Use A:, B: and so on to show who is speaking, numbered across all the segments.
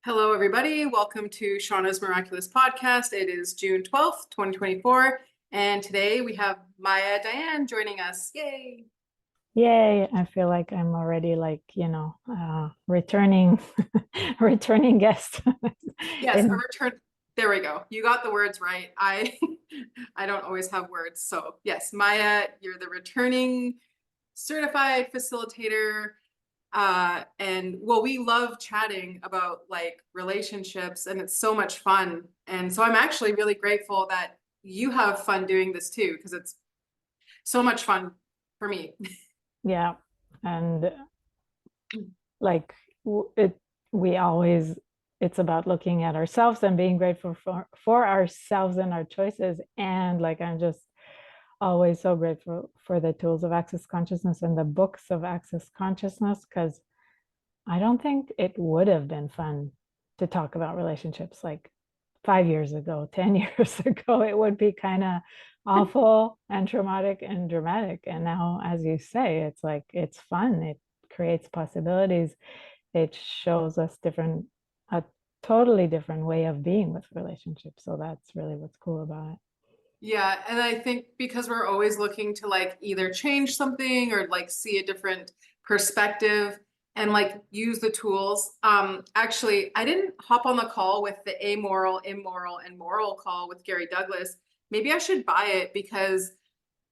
A: Hello, everybody. Welcome to Shauna's Miraculous Podcast. It is June 12th, 2024. And today we have Maya Dayan joining us. Yay.
B: Yay, I feel like I'm already returning returning guest.
A: Yes, a
B: And
A: return. There we go. You got the words right. I I don't always have words. So yes, Maya, you're the returning certified facilitator. And well, we love chatting about like relationships and it's so much fun. And so I'm actually really grateful that you have fun doing this too, because it's so much fun for me.
B: yeah, and like it we always it's about looking at ourselves and being grateful for ourselves and our choices. And like I'm just always so grateful for the tools of access consciousness and the books of access consciousness, because I don't think it would have been fun to talk about relationships like 5 years ago, 10 years ago. It would be kind of awful and traumatic and dramatic. And now, as you say, it's like it's fun. It creates possibilities. It shows us a totally different way of being with relationships. So that's really what's cool about it.
A: Yeah, and I think because we're always looking to like either change something or like see a different perspective and like use the tools. Actually, I didn't hop on the call with the amoral, immoral, and moral call with Gary Douglas. Maybe I should buy it because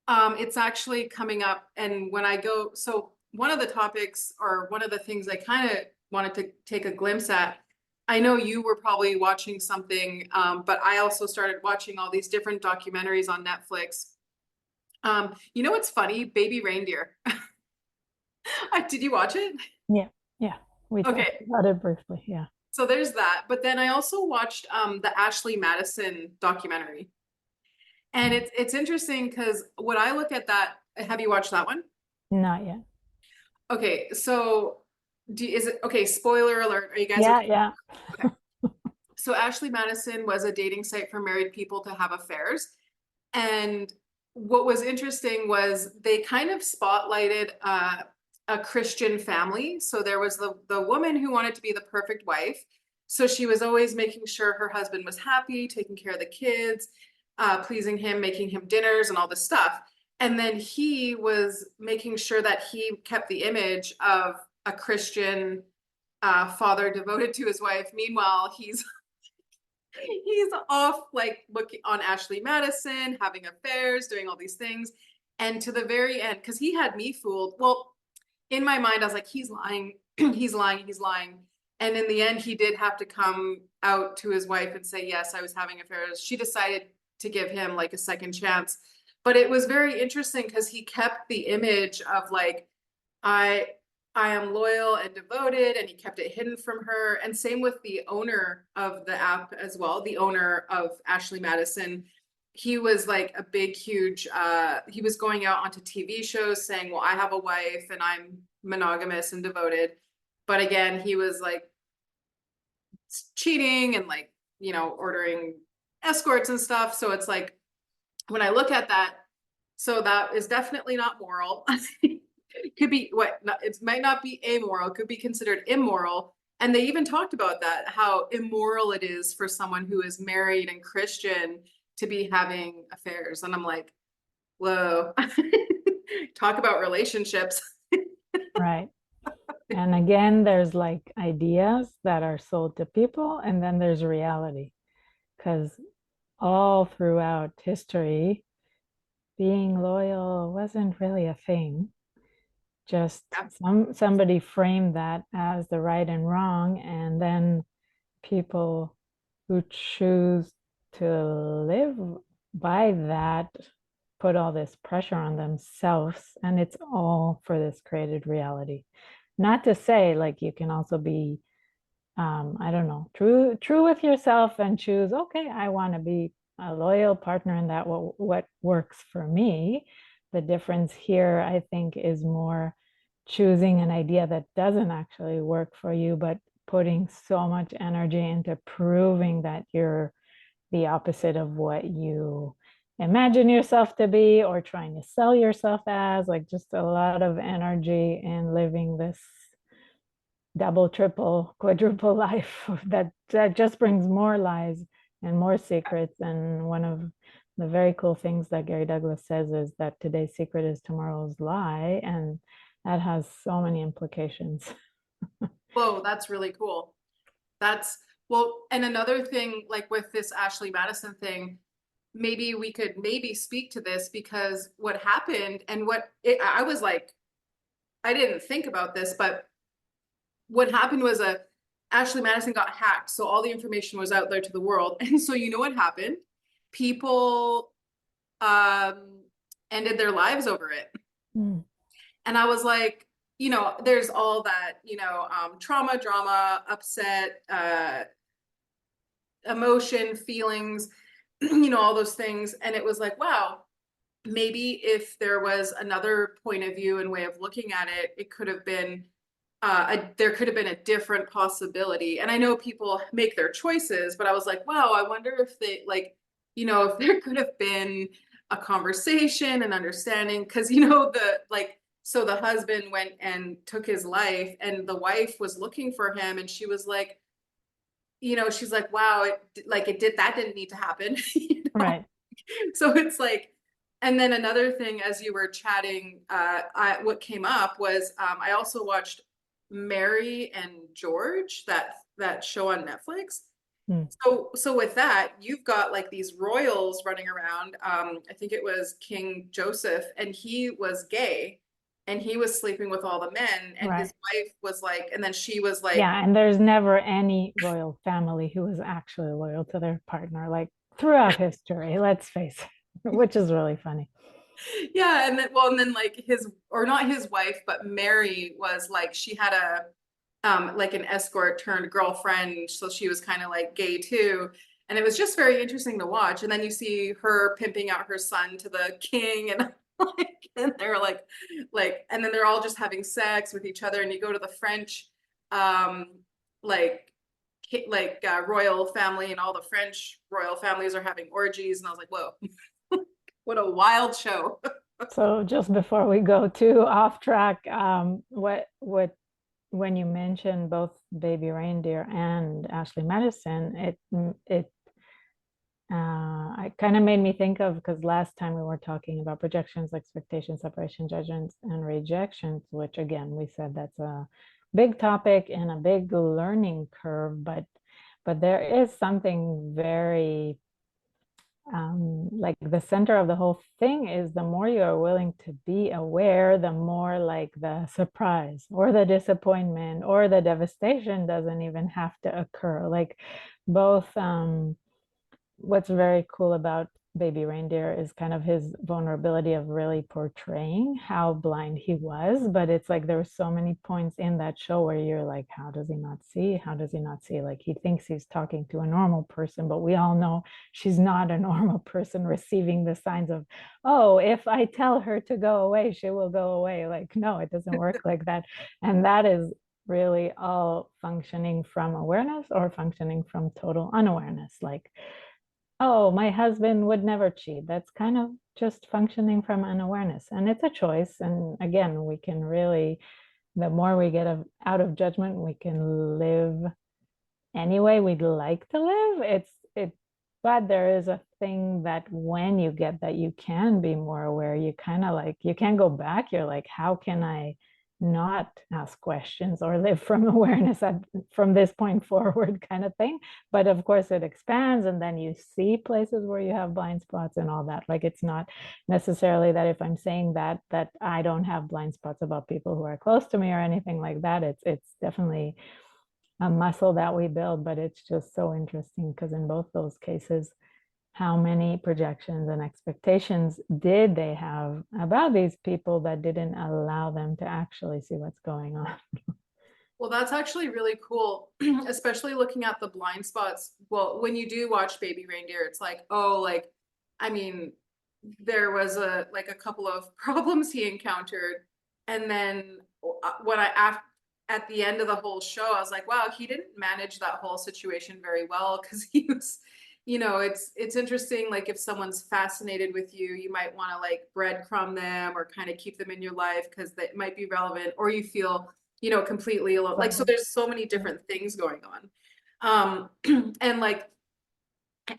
A: it's actually coming up. And when I go, so one of the topics or one of the things I kind of wanted to take a glimpse at, I know you were probably watching something, but I also started watching all these different documentaries on Netflix. You know what's funny? Baby Reindeer. Did you watch it?
B: Yeah. Yeah. We talked
A: Okay,
B: about it briefly. Yeah.
A: so there's that. But then I also watched the Ashley Madison documentary. And it's interesting because when I look at that, have you watched that one?
B: Not yet.
A: Okay, so is it okay? Spoiler alert. Are you guys
B: Yeah.
A: okay?
B: Yeah.
A: Okay. So Ashley Madison was a dating site for married people to have affairs. And what was interesting was they kind of spotlighted a Christian family. So there was the woman who wanted to be the perfect wife. So she was always making sure her husband was happy, taking care of the kids, pleasing him, making him dinners and all this stuff. And then he was making sure that he kept the image of a Christian father devoted to his wife. Meanwhile, he's off like looking on Ashley Madison, having affairs, doing all these things. And to the very end, because he had me fooled. Well, in my mind, I was like, he's lying, he's lying, he's lying. And in the end, he did have to come out to his wife and say, yes, I was having affairs. She decided to give him like a second chance. But it was very interesting because he kept the image of like, I I am loyal and devoted, and he kept it hidden from her. And same with the owner of the app as well, the owner of Ashley Madison. He was like a big, huge, he was going out onto TV shows saying, well, I have a wife and I'm monogamous and devoted. But again, he was like cheating and like, ordering escorts and stuff. So it's like when I look at that, so that is definitely not moral. It could be what it might not be amoral, it could be considered immoral. And they even talked about that, how immoral it is for someone who is married and Christian to be having affairs. And I'm like, whoa, talk about relationships.
B: Right. And again, there's like ideas that are sold to people, and then there's reality. Because all throughout history, being loyal wasn't really a thing. Just somebody framed that as the right and wrong, and then people who choose to live by that put all this pressure on themselves, and it's all for this created reality. Not to say like you can also be I don't know, true with yourself and choose, okay, I want to be a loyal partner and that what works for me. The difference here, I think, is more choosing an idea that doesn't actually work for you, but putting so much energy into proving that you're the opposite of what you imagine yourself to be, or trying to sell yourself as, like just a lot of energy in living this double, triple, quadruple life that just brings more lies and more secrets. And one of the very cool things that Gary Douglas says is that today's secret is tomorrow's lie, and that has so many implications.
A: Whoa, that's really cool. That's well, and another thing, like with this Ashley Madison thing, maybe we could maybe speak to this because what happened and I was like, I didn't think about this, but what happened was a Ashley Madison got hacked, so all the information was out there to the world. And so you know what happened? People ended their lives over it.
B: Mm.
A: And I was like, there's all that, trauma, drama, upset, emotion, feelings, all those things. And it was like, wow, maybe if there was another point of view and way of looking at it, it could have been there could have been a different possibility. And I know people make their choices, but I was like, wow, I wonder if they like, if there could have been a conversation and understanding. Cause so the husband went and took his life and the wife was looking for him and she was like, she's like, wow, that didn't need to happen.
B: Right.
A: So it's like, and then another thing, as you were chatting, what came up was I also watched Mary and George, that show on Netflix.
B: Mm.
A: So with that, you've got like these royals running around. I think it was King Joseph, and he was gay, and he was sleeping with all the men, and his
B: Right.
A: wife was like, and then she was like,
B: Yeah, and there's never any royal family who is actually loyal to their partner, like throughout history, let's face it, which is really funny.
A: yeah, and then like his or not his wife, but Mary was like she had a like an escort turned girlfriend, so she was kind of like gay too. And it was just very interesting to watch. And then you see her pimping out her son to the king and like and they're and then they're all just having sex with each other. And you go to the French um like royal family and all the French royal families are having orgies. And I was like, whoa, what a wild show.
B: So just before we go too off track, what when you mentioned both Baby Reindeer and Ashley Madison, it it kind of made me think of because last time we were talking about projections, expectations, separation, judgments, and rejections, which again we said that's a big topic and a big learning curve, but there is something very like the center of the whole thing is the more you are willing to be aware, the more like the surprise or the disappointment or the devastation doesn't even have to occur. Like both what's very cool about Baby Reindeer is kind of his vulnerability of really portraying how blind he was. But it's like there were so many points in that show where you're like, how does he not see? How does he not see? Like he thinks he's talking to a normal person, but we all know she's not a normal person receiving the signs of, oh, if I tell her to go away, she will go away. Like, no, it doesn't work like that. And that is really all functioning from awareness or functioning from total unawareness. Like, oh, my husband would never cheat. That's kind of just functioning from unawareness. And it's a choice. And again, we can really, the more we get out of judgment, we can live any way we'd like to live. But there is a thing that when you get that, you can be more aware. You kind of like, you can't go back. You're like, how can I not ask questions or live from awareness from this point forward kind of thing? But of course, it expands, and then you see places where you have blind spots and all that. Like, it's not necessarily that if I'm saying that I don't have blind spots about people who are close to me or anything like that. It's definitely a muscle that we build, but it's just so interesting because in both those cases, how many projections and expectations did they have about these people that didn't allow them to actually see what's going on?
A: Well, that's actually really cool, especially looking at the blind spots. Well, when you do watch Baby Reindeer, it's like, oh, like, I mean, there was a couple of problems he encountered. And then when at the end of the whole show, I was like, wow, he didn't manage that whole situation very well because he was, it's interesting. Like if someone's fascinated with you, you might want to like breadcrumb them or kind of keep them in your life because they might be relevant, or you feel completely alone. Like, so
B: Right.
A: there's so many
B: Yeah.
A: different things going on. And like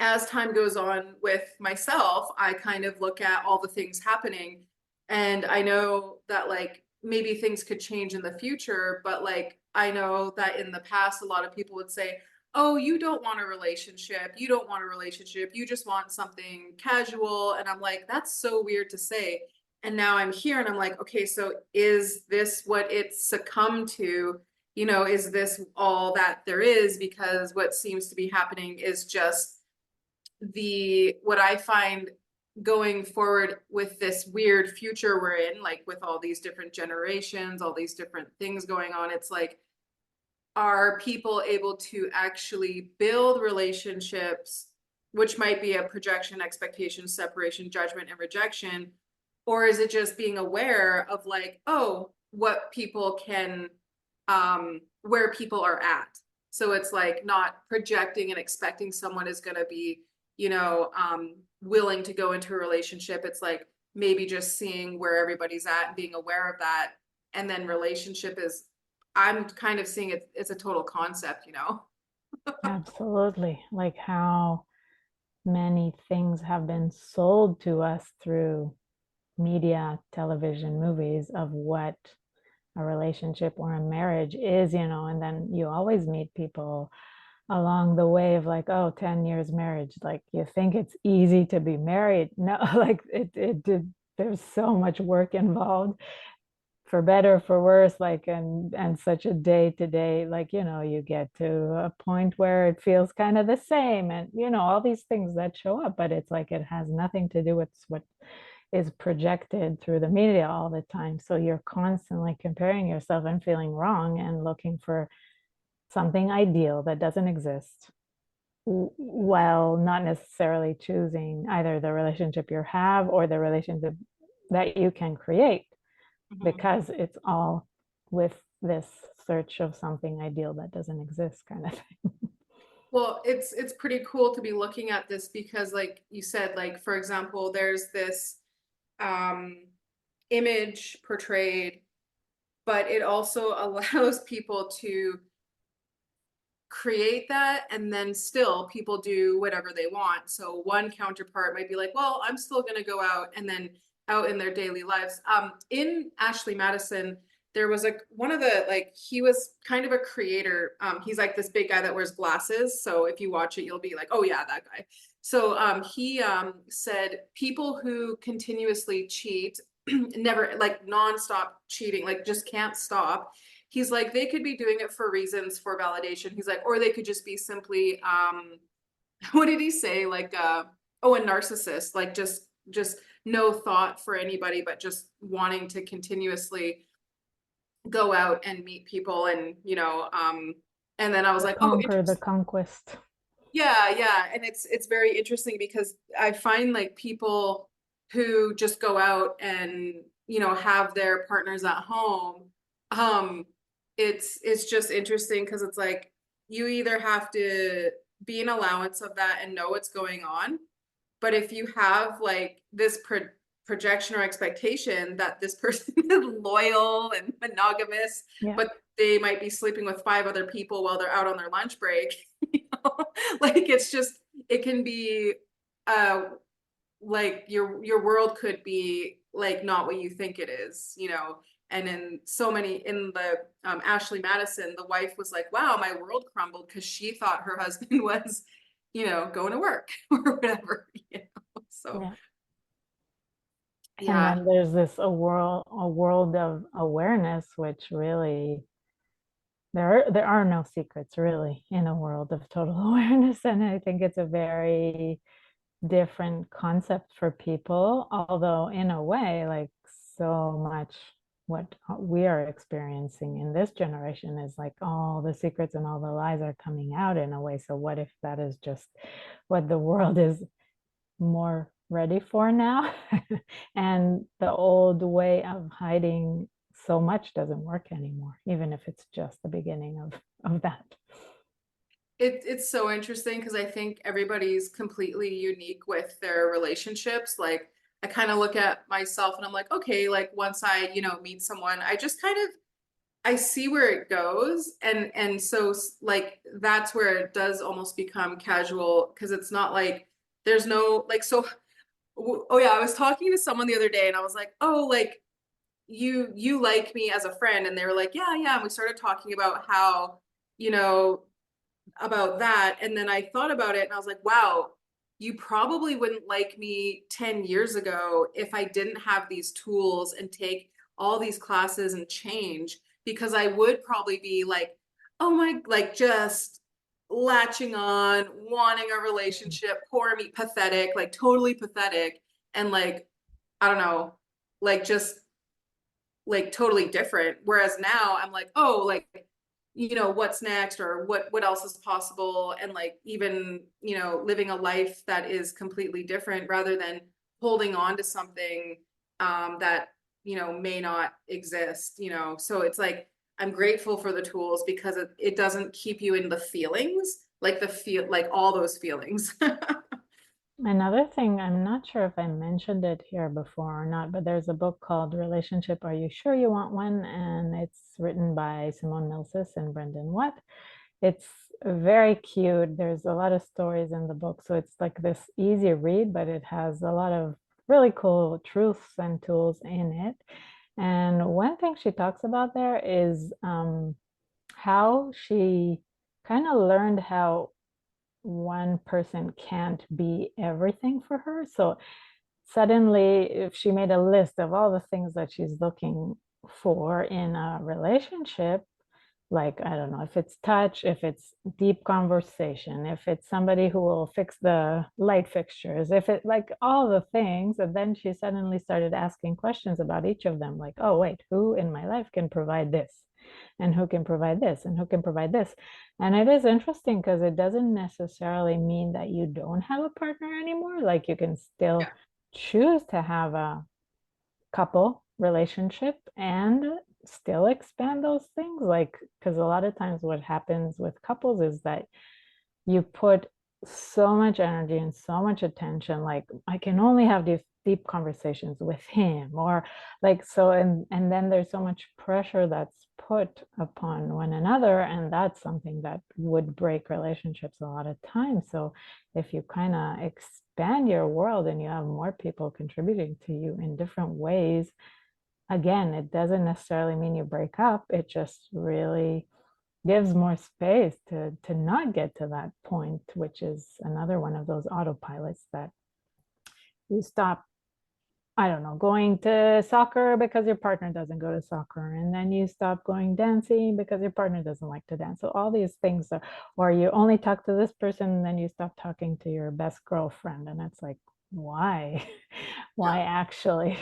A: as time goes on with myself, I kind of look at all the things happening, and I know that like maybe things could change in the future, but like I know that in the past a lot of people would say, "Oh, you don't want a relationship. You don't want a relationship. You just want something casual." And I'm like, "That's so weird to say." And now I'm here and I'm like, "Okay, so is this what it's succumbed to? Is this all that there is?" Because what seems to be happening is just the what I find going forward with this weird future we're in, like with all these different generations, all these different things going on, it's like, are people able to actually build relationships, which might be a projection, expectation, separation, judgment, and rejection? Or is it just being aware of like, oh, what people can, where people are at? So it's like not projecting and expecting someone is going to be, willing to go into a relationship. It's like maybe just seeing where everybody's at and being aware of that. And then relationship is, I'm kind of seeing it, it's a total concept.
B: Absolutely. Like how many things have been sold to us through media, television, movies of what a relationship or a marriage is, and then you always meet people along the way of like, oh, 10 years marriage. Like you think it's easy to be married. No, like it did, there's so much work involved for better, for worse, like and such a day to day, like, you get to a point where it feels kind of the same and all these things that show up, but it's like it has nothing to do with what is projected through the media all the time. So you're constantly comparing yourself and feeling wrong and looking for something ideal that doesn't exist while not necessarily choosing either the relationship you have or the relationship that you can create,
A: Mhm.
B: because it's all with this search of something ideal that doesn't exist kind of thing.
A: Well, it's pretty cool to be looking at this because like you said, like for example, there's this um image portrayed, but it also allows people to create that and then still people do whatever they want. So one counterpart might be like, well, I'm still going to go out and then out in their daily lives. In Ashley Madison, there was a one of the like he was kind of a creator. He's like this big guy that wears glasses. So if you watch it, you'll be like, oh yeah, that guy. So he said people who continuously cheat, never like nonstop cheating, like just can't stop. He's like they could be doing it for reasons for validation. He's like, or they could just be simply what did he say, like oh, a narcissist, like just no thought for anybody but just wanting to continuously go out and meet people. And and then I was
B: The
A: like, oh,
B: conquer the
A: interesting.
B: conquest.
A: Yeah, and it's very interesting because I find like people who just go out and have their partners at home. Um, it's just interesting because it's like you either have to be an allowance of that and know what's going on, but if you have like this projection or expectation that this person is loyal and monogamous,
B: Yeah.
A: but they might be sleeping with five other people while they're out on their lunch break, like it's just it can be uh like your world could be like not what you think it is. And in so many in the Ashley Madison, the wife was like, wow, my world crumbled because she thought her husband was going to work or whatever. So
B: Yeah. And
A: yeah.
B: then there's this a world of awareness, which really there are no secrets really in a world of total awareness. And I think it's a very different concept for people, although in a way, like so much what we are experiencing in this generation is like all the secrets and all the lies are coming out in a way. So what if that is just what the world is more ready for now? And the old way of hiding so much doesn't work anymore, even if it's just the beginning of that.
A: It's so interesting because I think everybody's completely unique with their relationships. Like I kind of look at myself and I'm like, okay, like once I meet someone, I just kind of I see where it goes, and so like that's where it does almost become casual because it's not like there's no like so oh yeah, I was talking to someone the other day and I was like, "Oh, like you like me as a friend." And they were like, "Yeah, yeah." And we started talking about how, you know, about that. And then I thought about it and I was like, "Wow, you probably wouldn't like me 10 years ago if I didn't have these tools and take all these classes and change because I would probably be like, oh my, like just latching on, wanting a relationship, poor me, pathetic, like totally pathetic. And like, I don't know, like just like totally different. Whereas now I'm like, oh, like, what's next or what else is possible? And like even, living a life that is completely different rather than holding on to something that, may not exist, So it's like I'm grateful for the tools because it doesn't keep you in the feelings, like like all those feelings.
B: Another thing, I'm not sure if I mentioned it here before or not, but there's a book called Relationship, Are You Sure You Want One? And it's written by Simone Milsis and Brendan Watt. It's very cute. There's a lot of stories in the book. So it's like this easy read, but it has a lot of really cool truths and tools in it. And one thing she talks about there is how she kind of learned how one person can't be everything for her. So suddenly, if she made a list of all the things that she's looking for in a relationship, like I don't know, if it's touch, if it's deep conversation, if it's somebody who will fix the light fixtures, if it like all the things, and then she suddenly started asking questions about each of them, like, oh wait, who in my life can provide this, and who can provide this, and who can provide this. And it is interesting because it doesn't necessarily mean that you don't have a partner anymore. Like you can still
A: Yeah.
B: choose to have a couple relationship and still expand those things, like because a lot of times what happens with couples is that you put so much energy and so much attention, like I can only have these deep conversations with him, or like so, and then there's so much pressure that's put upon one another, and that's something that would break relationships a lot of times. So if you kind of expand your world and you have more people contributing to you in different ways, again, it doesn't necessarily mean you break up. It just really gives more space to not get to that point, which is another one of those autopilots that you stop, I don't know, going to soccer because your partner doesn't go to soccer, and then you stop going dancing because your partner doesn't like to dance. So all these things are, or you only talk to this person and then you stop talking to your best girlfriend, and it's like, why?
A: Yeah.
B: Why actually?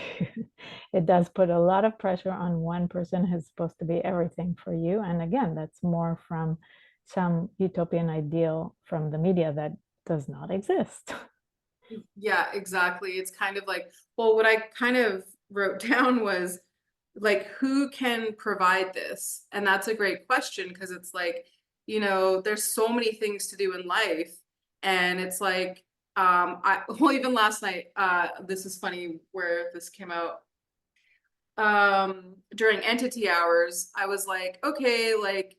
B: It does put a lot of pressure on one person who's supposed to be everything for you. And again, that's more from some utopian ideal from the media that does not exist.
A: Yeah, exactly. It's kind of like, well, what I kind of wrote down was like, who can provide this? And that's a great question because it's like, there's so many things to do in life. And it's like, well, even last night, this is funny where this came out. During entity hours, I was like, okay, like,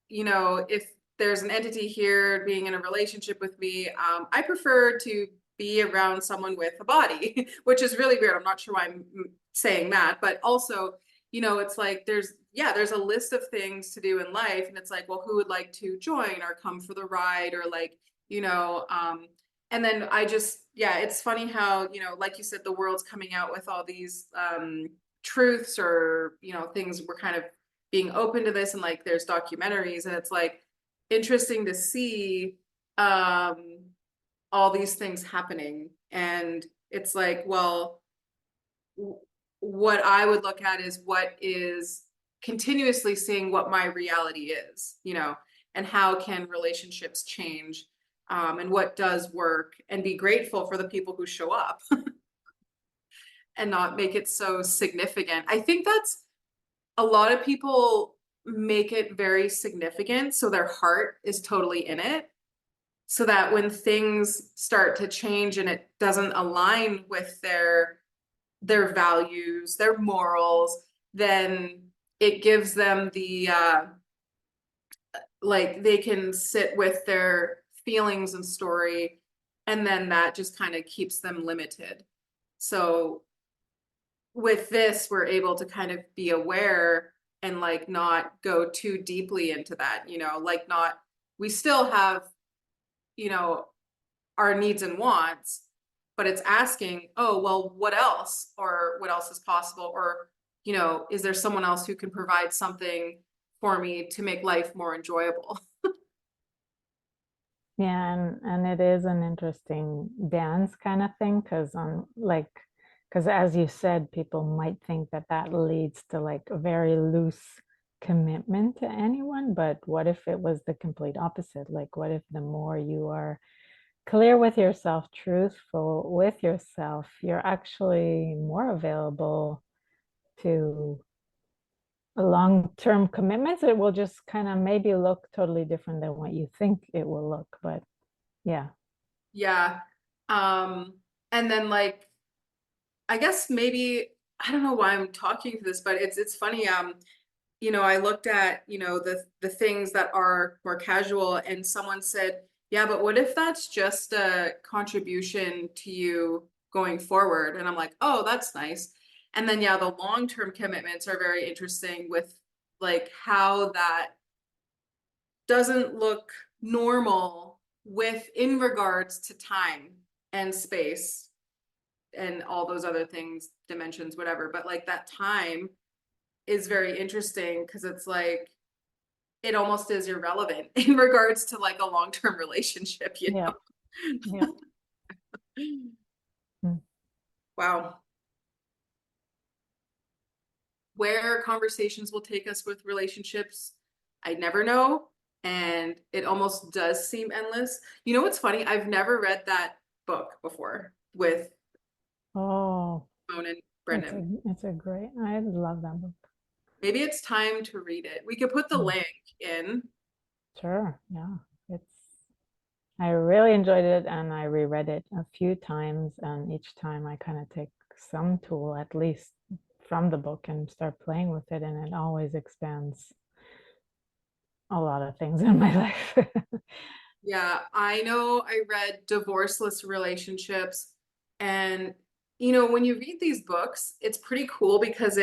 A: if there's an entity here being in a relationship with me, I prefer to be around someone with a body, which is really weird. I'm not sure why I'm saying that, but also, it's like there's a list of things to do in life, and it's like, well, who would like to join or come for the ride or like, and then yeah, it's funny how, like you said, the world's coming out with all these truths or, things we're kind of being open to this and like there's documentaries and it's like interesting to see all these things happening and it's like well what I would look at is what is continuously seeing what my reality is, and how can relationships change, and what does work and be grateful for the people who show up and not make it so significant. I think that's a lot of people make it very significant so their heart is totally in it so that when things start to change and it doesn't align with their values, their morals, then it gives them the like they can sit with their feelings and story, and then that just kind of keeps them limited. So with this, we're able to kind of be aware and like not go too deeply into that, like not, we still have, you know, our needs and wants, but it's asking, oh, well, what else? Or what else is possible? Or, is there someone else who can provide something for me to make life more enjoyable?
B: Yeah, and it is an interesting dance kind of thing because because as you said, people might think that that leads to like a very loose commitment to anyone, but what if it was the complete opposite? Like, what if the more you are clear with yourself, truthful with yourself, you're actually more available to long-term commitments? It will just kind of maybe look totally different than what you think it will look, but yeah.
A: Yeah. Um, and then like, I guess maybe, I don't know why I'm talking to this, but it's funny. I looked at, the things that are more casual, and someone said, yeah, but what if that's just a contribution to you going forward? And I'm like, oh, that's nice. And then yeah, the long-term commitments are very interesting with like how that doesn't look normal with in regards to time and space and all those other things, dimensions, whatever. But like that time is very interesting because it's like it almost is irrelevant in regards to like a long-term relationship,
B: Yeah, yeah. Mm.
A: Wow. Where conversations will take us with relationships, I never know. And it almost does seem endless. You know what's funny? I've never read that book before with
B: Oh,
A: Simone and
B: it's
A: Brendan.
B: a great, I love that book.
A: Maybe it's time to read it. We could put the
B: Mm,
A: link in.
B: sure, yeah. I really enjoyed it and I reread it a few times, and each time I kind of take some tool at least from the book and start playing with it, and it always expands a lot of things in my life.
A: Yeah, I know I read Divorceless Relationships. And, when you read these books, it's pretty cool because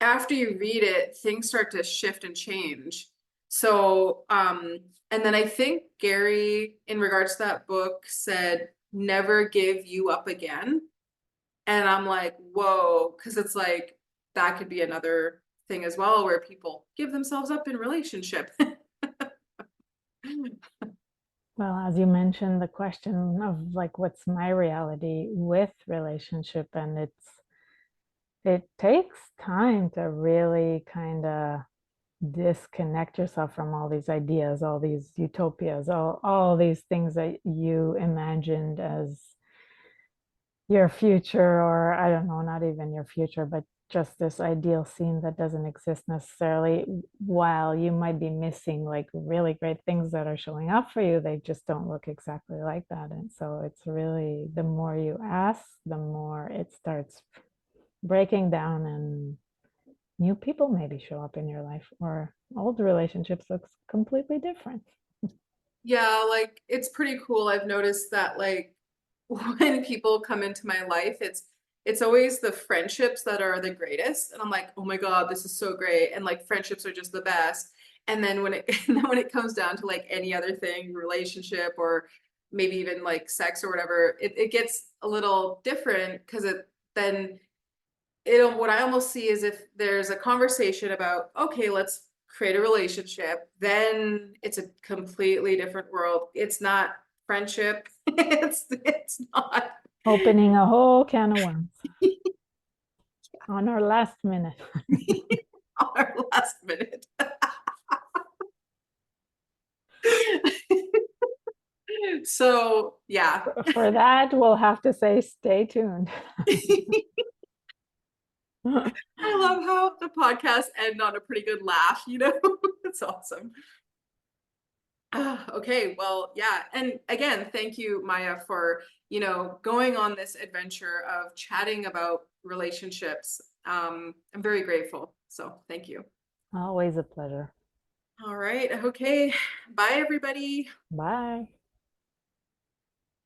A: after you read it, things start to shift and change. So, and then I think Gary, in regards to that book, said, never give you up again. And I'm like, whoa, because it's like that could be another thing as well where people give themselves up in relationship.
B: Well, as you mentioned, the question of like, what's my reality with relationship? And it takes time to really kind of disconnect yourself from all these ideas, all these utopias, all these things that you imagined as your future, or I don't know, not even your future, but just this ideal scene that doesn't exist necessarily, while you might be missing like really great things that are showing up for you. They just don't look exactly like that. And so it's really, the more you ask, the more it starts breaking down, and new people maybe show up in your life, or old relationships looks completely different.
A: Yeah, like it's pretty cool. I've noticed that like when people come into my life, it's always the friendships that are the greatest. And I'm like, oh my God, this is so great. And like friendships are just the best. And then when it and then when it comes down to like any other thing, relationship or maybe even like sex or whatever, it gets a little different because it then it what I almost see is if there's a conversation about, okay, let's create a relationship, then it's a completely different world. It's not friendship. It's not
B: Opening a whole can of worms on our last minute.
A: on our last minute. So yeah.
B: For that, we'll have to say stay tuned.
A: I love how the podcast end on a pretty good laugh, It's awesome. Okay, well, yeah. And again, thank you, Maya, for, going on this adventure of chatting about relationships. I'm very grateful. So thank you.
B: Always a pleasure.
A: All right. Okay. Bye, everybody.
B: Bye.